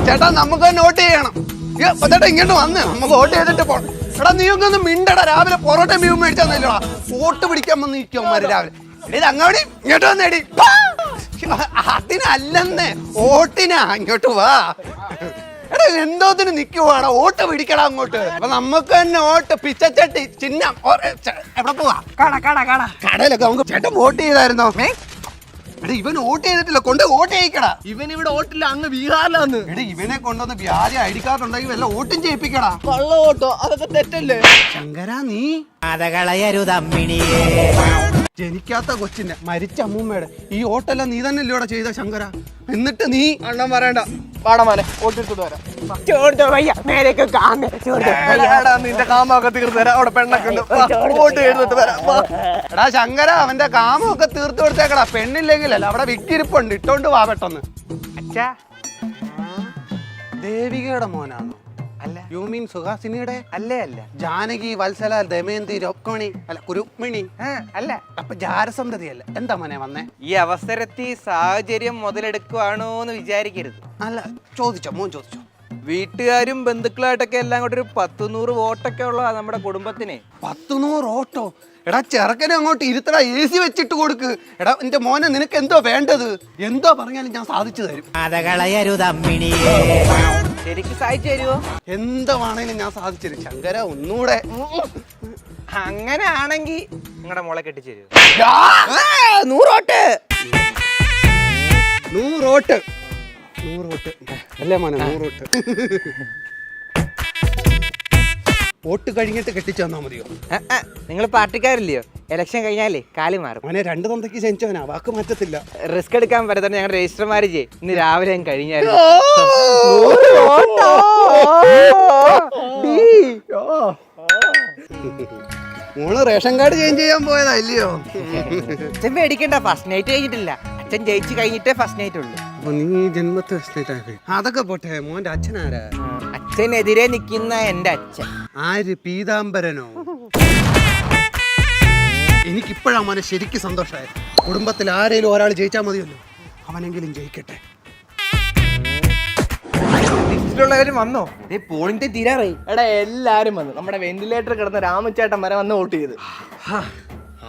ചേട്ടാ നമുക്ക് നോട്ട് ചെയ്യണം. ചേട്ടാ ഇങ്ങോട്ട് വന്ന് നമുക്ക് വോട്ട് ചെയ്തിട്ട് പോണം. എടാ നീ ഒന്ന് മിണ്ടടാ, രാവിലെ പൊറോട്ട മീൻ മേടിച്ചാന്നല്ലോടാ വോട്ട് പിടിക്കാൻ വന്ന് നിൽക്കുമാര് രാവിലെ. ഇത് അങ്ങോട്ട് ഇങ്ങോട്ട് വന്നേടി. അതിനല്ലെന്ന് വോട്ടിനാ, ഇങ്ങോട്ട് വാ. എടാ എന്തോത്തിന് നിക്കുവാടാ, വോട്ട് പിടിക്കടാ അങ്ങോട്ട്. അപ്പൊ നമുക്ക് തന്നെ വോട്ട് പിച്ചച്ചട്ടി ചിഹ്നം എവിടെ പോവാ? കടയിലൊക്കെ നമുക്ക് ചേട്ടൻ വോട്ട് ചെയ്തായിരുന്നോ? എടാ ഇവൻ വോട്ട് ചെയ്തിട്ടില്ല, കൊണ്ട് വോട്ട് ചെയ്യിക്കടാ. ഇവൻ ഇവിടെ വോട്ടില്ല, അങ്ങ് ബീഹാറിലാന്ന്. എടാ ഇവനെ കൊണ്ടുവന്ന് വ്യാജ ഐ ഡി കാർഡ് ഉണ്ടെങ്കിൽ വല്ല വോട്ടും ചെയ്യിപ്പിക്കടാ. കള്ള വോട്ടോ, അതൊക്കെ തെറ്റല്ലേ? ശങ്കരാ നീ അതകളയരുതമ്മിണിയേ. ജനിക്കാത്ത കൊച്ചിന്റെ മരിച്ച അമ്മൂമ്മയുടെ ഈ വോട്ടെല്ലാം നീ തന്നെ അല്ലേ ചെയ്ത ശങ്കര? എന്നിട്ട് നീ അണ്ണൻ പറയണ്ട, പാടമാനെ വോട്ടെടുത്തിട്ട് വരാം. നിന്റെ കാമൊക്കെ തീർന്നു തരാം, അവിടെ പെണ്ണൊക്കെ ഉണ്ട്. വോട്ട് ചെയ്തിട്ട് വരാം. എടാ ശങ്കര അവന്റെ കാമൊക്കെ തീർത്തു കൊടുത്തേക്കടാ. പെണ്ണില്ലെങ്കിലല്ല അവിടെ വിക്കിരിപ്പുണ്ട്, ഇട്ടോണ്ട് വാ പെട്ടെന്ന്. അച്ഛാ, ദേവികയുടെ മോനാണോ? അല്ല. യു മീൻ സുഹാസിനിയുടെ? അല്ലേ അല്ല. ജാനകി, വത്സല, ദമയന്തി, രുക്മിണി അല്ല കുരുക്മിണി അല്ല. അപ്പൊ ജാരസന്തതി അല്ല. എന്താ മോനെ വന്നേ? ഈ അവസരത്തിൽ സാഹചര്യം മുതലെടുക്കുവാണോ എന്ന് വിചാരിക്കരുത്. അല്ല ചോദിച്ചോ, മോൻ ചോദിച്ചോ. വീട്ടുകാരും ബന്ധുക്കളായിട്ടൊക്കെ എല്ലാം കൂടെ ഒരു 100 വോട്ടൊക്കെ ഉള്ള നമ്മുടെ കുടുംബത്തിന്. 100 വോട്ടോ? എടാ ചെറുക്കനെ അങ്ങോട്ട് ഇരുത്തടാ, AC വെച്ചിട്ട് കൊടുക്ക്. എടാ എന്റെ മോനെ നിനക്ക് എന്തോ വേണ്ടത്? എന്തോ പറഞ്ഞാലും ഞാൻ സാധിച്ചു തരും. അതകളയരുതമ്മിണിയേ. ശരിക്കും സാധിച്ചു തരുമോ? എന്തോ ആണേലും ഞാൻ സാധിച്ചു തരും. ശങ്കര ഒന്നൂടെ. അങ്ങനെ ആണെങ്കിൽ നിങ്ങളുടെ മോളെ കെട്ടിച്ചു തരുമോ? 100 വോട്ട്. 100 വോട്ട്. 100 വോട്ട് അല്ലേ മോനെ? 100 വോട്ട്. വോട്ട് കഴിഞ്ഞിട്ട് കെട്ടിച്ചു തന്നാ മതിയോ? നിങ്ങൾ പാർട്ടിക്കാരില്ലയോ? ഇലക്ഷൻ കഴിഞ്ഞാലേ കാലി മാറും. മോനെ 2 തന്തയ്ക്ക് ജനിച്ചവനാ, വാക്ക് മാറ്റത്തില്ല. റിസ്ക് എടുക്കാൻ പറ്റത്തന്നെ ഞങ്ങളുടെ രജിസ്റ്റർ മാരേജ് ഇന്ന് രാവിലെ കഴിഞ്ഞായിരുന്നു. മോള് റേഷൻ കാർഡ് ചേഞ്ച് ചെയ്യാൻ പോയതാ ഇല്ലയോ? അച്ഛൻ പേടിക്കണ്ട, ഫസ്റ്റ് നൈറ്റ് കഴിഞ്ഞിട്ടില്ല. അച്ഛൻ ജയിച്ചു കഴിഞ്ഞിട്ടേ ഫസ്റ്റ് നൈറ്റ് ഉള്ളൂ. അപ്പൊ നീ ജന്മത്തെ ഫസ്റ്റ് നൈറ്റ് ആയി. അതൊക്കെ പോട്ടെ, മോന്റെ അച്ഛനാരാ? അച്ഛനെതിരെ നിൽക്കുന്ന എന്റെ അച്ഛൻ. ആര്? പീതാംബരനോ? എനിക്കിപ്പോഴാ മോനെ ശരിക്കും സന്തോഷമായത്. കുടുംബത്തിൽ ആരേലും ഒരാൾ ജയിച്ചാൽ മതിയല്ലോ, അവനെങ്കിലും ജയിക്കട്ടെ. ലിസ്റ്റിലുള്ളവരും വന്നോ? പോളിംഗ് തീരാറായി. എടാ എല്ലാരും വന്നു. നമ്മുടെ വെന്റിലേറ്റർ കിടന്ന രാമചേട്ടൻ വരെ വന്ന് വോട്ട് ചെയ്ത്.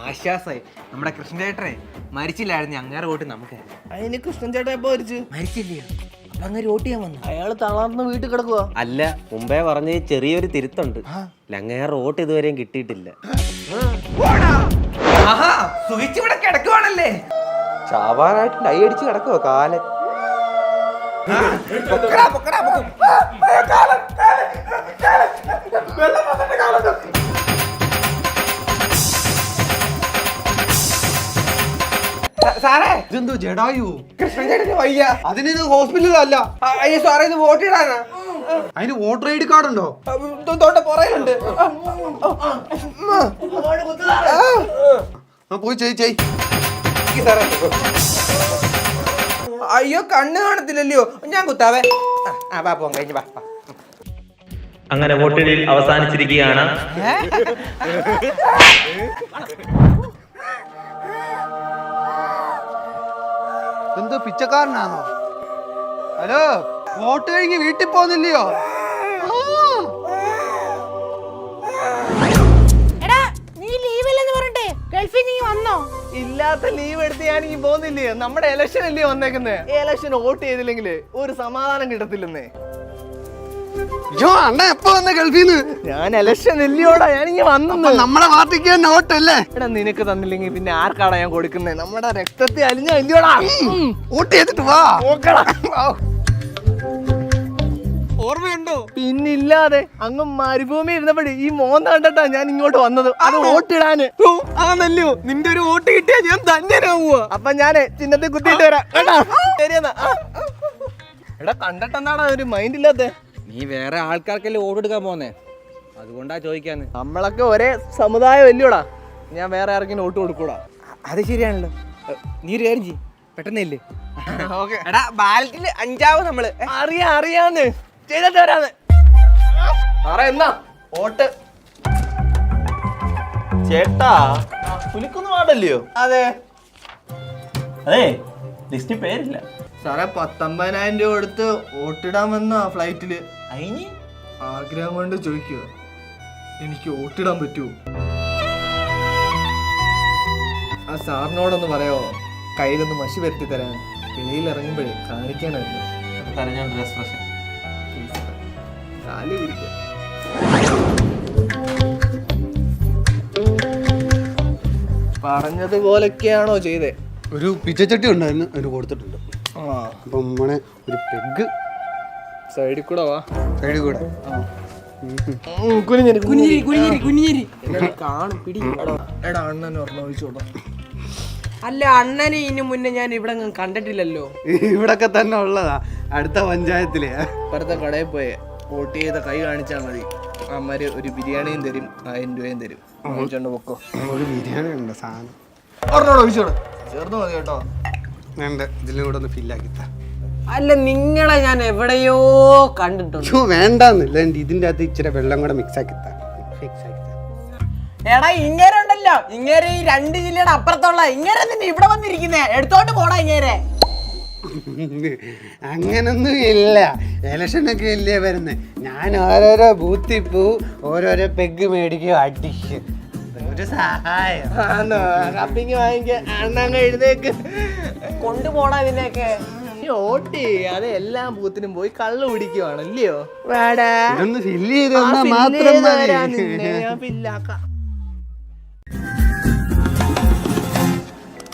ആശ്വാസായി. നമ്മുടെ കൃഷ്ണചേട്ടനെ മരിച്ചില്ലായിരുന്നു, അങ്ങാറ് വോട്ട് നമുക്ക്. അതിന് കൃഷ്ണൻ ചേട്ടൻ എപ്പോ മരിച്ചു? മരിച്ചില്ലയോ? അപ്പൊ അങ്ങനെ വോട്ട് ചെയ്യാൻ വന്നു. അയാള് തളർന്ന് വീട്ടിൽ കിടക്കുക. അല്ല, മുമ്പേ പറഞ്ഞ് ചെറിയൊരു തിരുത്തുണ്ട്. ലങ്ങേറെ വോട്ട് ഇതുവരെയും കിട്ടിയിട്ടില്ല. സുഖിച്ചിവിടെ കിടക്കുവാണല്ലേ? ചാവാനായിട്ട് ലൈ അടിച്ച് കിടക്കുവോ കാലൻ? സാറേ, ഇതെന്തോ ജഡായു? കൃഷ്ണൻ ചേട്ടന് വയ്യ. അതിന് ഹോസ്പിറ്റലല്ല. അയ്യോ സാറേ, ഇത് വോട്ട് ഇടാനാ. അതിന് വോട്ടർ ഐ ഡി കാർഡ് ഉണ്ടോ? തോട്ട പുറയിലുണ്ട്. പോയി ചെയ്. അയ്യോ കണ്ണ് കാണത്തില്ലല്ലോ, ഞാൻ കുത്താവേ. പോകാൻ കഴിഞ്ഞു. അങ്ങനെ വോട്ടെണ്ണൽ അവസാനിച്ചിരിക്കുകയാണ്. എന്തോ പിച്ചക്കാരനാണോ? ഹലോ, വോട്ട് കഴിഞ്ഞ് വീട്ടിൽ പോന്നില്ലയോ? ഇല്ലാത്ത ലീവ് എടുത്ത് ഞാൻ ഈ പോകുന്നില്ലേ? നമ്മുടെ ഇലക്ഷൻ അല്ലേ വന്നേക്കുന്നേ. ഇലക്ഷൻ വോട്ട് ചെയ്തില്ലെങ്കിൽ ഒരു സമാധാനം കിട്ടത്തില്ലെന്നേ. അണ്ണ എപ്പോ വന്ന ഗൾഫിന്ന്? ഞാൻ ഇലക്ഷൻ ഇല്ലയോടാ, ഞാനിങ്ങ വന്നു. നമ്മളെ പാർട്ടിക്ക് തന്നെ വോട്ടല്ലേ? എടാ നിനക്ക് തന്നില്ലെങ്കിൽ പിന്നെ ആർക്കാടാ ഞാൻ കൊടുക്കുന്നത്? നമ്മുടെ രക്തത്തെ അലിഞ്ഞ ഇല്ലയോടാ. വോട്ട് ചെയ്തിട്ട് വാ. ഓർമ്മയുണ്ടോ? പിന്നില്ലാതെ അങ്ങ് മരുഭൂമി ഇരുന്നപ്പോഴേ ഈ മോന്ത കണ്ടിട്ടാ ഞാൻ ഇങ്ങോട്ട് വന്നത്. അത് വോട്ടിടാന്. ആണല്ലോ, നിന്റെ ഒരു വോട്ട് കിട്ടിയാ ഞാൻ ധന്യനാവുക. അപ്പൊ ഞാനേ ചിഹ്നത്തിൽ കുത്തിയിട്ട് വരാം കേട്ടാ. ശരിയെന്നാ. എടാ കണ്ടിട്ടെന്താടാ ഒരു മൈൻഡ് ഇല്ലാത്ത? നീ വേറെ ആൾക്കാർക്കല്ലേ വോട്ട് എടുക്കാൻ പോന്നേ, അതുകൊണ്ടാ ചോദിക്കാന്ന്. നമ്മളൊക്കെ ഒരേ സമുദായം അല്ലയോടാ, ഞാൻ വേറെ ആർക്കും വോട്ട് കൊടുക്കൂടാ. അത് ശരിയാണല്ലോ. നീ ഒരു കാര്യം ചെയ്യ്, പെട്ടെന്നില്ലേ. എടാ ബാലറ്റില് 5 നമ്മള്. അറിയാന്ന് ചെയ്തിട്ട് വരാന്ന്. സാറേ എന്നാ വോട്ട്? ചേട്ടാ പുലിക്കൊന്നും പാടല്ലയോ? അതെ. അതെ, ലിസ്റ്റ് പേരില്ല. സാറേ 19,000 രൂപ കൊടുത്ത് വോട്ടിടാൻ വന്ന ഫ്ലൈറ്റില് അതിന് ആഗ്രഹം കൊണ്ട് ചോദിക്കുക, എനിക്ക് വോട്ടിടാൻ പറ്റുമോ? ആ സാറിനോടൊന്ന് പറയോ, കയ്യിലൊന്ന് മഷി വരുത്തി തരാൻ. വെളിയിൽ ഇറങ്ങുമ്പോഴേ കാണിക്കാനായിരുന്നു. പറഞ്ഞോണ്ട് എക്സ്പ്രഷൻ കാലി പിടിക്കുക. പറഞ്ഞതുപോലൊക്കെയാണോ ചെയ്തേ? ഒരു പിച്ചച്ചട്ടി ഉണ്ടായിരുന്നു, അതിന് കൊടുത്തിട്ടുണ്ട്. ആ അപ്പം നമ്മളെ ഒരു പെഗ് സൈഡിൽ കൂടെ വാ. സൈഡിൽ കൂടെ കാണും പിടി. എടാ അണ്ണൻ ഒരെണ്ണം ഒഴിച്ചോട്ടോ. അല്ല അണ്ണനെ ഇനി മുന്നേ ഞാൻ ഇവിടെ കണ്ടിട്ടില്ലല്ലോ. ഇവിടൊക്കെ തന്നെ ഉള്ളതാ, അടുത്ത പഞ്ചായത്തിലെ. ഇപ്പുറത്തെ കടയിൽ പോയി വോട്ട് ചെയ്ത കൈ കാണിച്ചാൽ മതി, അമ്മര് ഒരു ബിരിയാണിയും തരും, 1000 രൂപയും തരും. ചോണ്ട് പൊക്കോ. ഒരു ബിരിയാണി ഉണ്ട് സാധനം. ഒരെണ്ണോട് ഒഴിച്ചോളൂ, ചേർന്ന് മതി കേട്ടോ. വേണ്ട, ഇതിലും കൂടെ ഒന്ന് ഫില്ലാക്കിത്ത. അല്ല നിങ്ങളെ ഞാൻ എവിടെയോ കണ്ടിട്ടുണ്ട്. വേണ്ടെന്നില്ല, ഇതിന്റെ അകത്ത് ഇച്ചിരി വെള്ളം കൂടെ മിക്സ് ആക്കിത്ത. എടാ ഇങ്ങേരെ ഉണ്ടല്ലോ, ഇങ്ങേരെ ഈ 2 ജില്ലയുടെ അപ്പുറത്തുള്ള ഇങ്ങേരെ നിന്നെ ഇവിടെ വന്നിരിക്കുന്നേ, എടുത്തോണ്ട് പോടാ ഇങ്ങേരെ. അങ്ങനൊന്നും ഇല്ല, ഇലക്ഷനൊക്കെ ഇല്ലേ വരുന്നേ. ഞാൻ ഓരോരോ ബൂത്തിൽ പോവും, ഓരോരോ പെഗ് മേടിക്കും, അടിക്കും. ഒരു സഹായം. കപ്പിങ് വാങ്ങിക്കാൻ അണ്ണങ്ങ എഴുതേക്ക് കൊണ്ടുപോടാ ഇതിനെയൊക്കെ. വോട്ട് അത് എല്ലാ ബൂത്തിനും പോയി കള്ളു കുടിക്കുവാണല്ലയോ? വേടാ ഇതൊന്ന് ഫില്ല് ചെയ്ത് തന്നാ മാത്രം മതി. ഞാൻ ഫില്ലാക്കാം.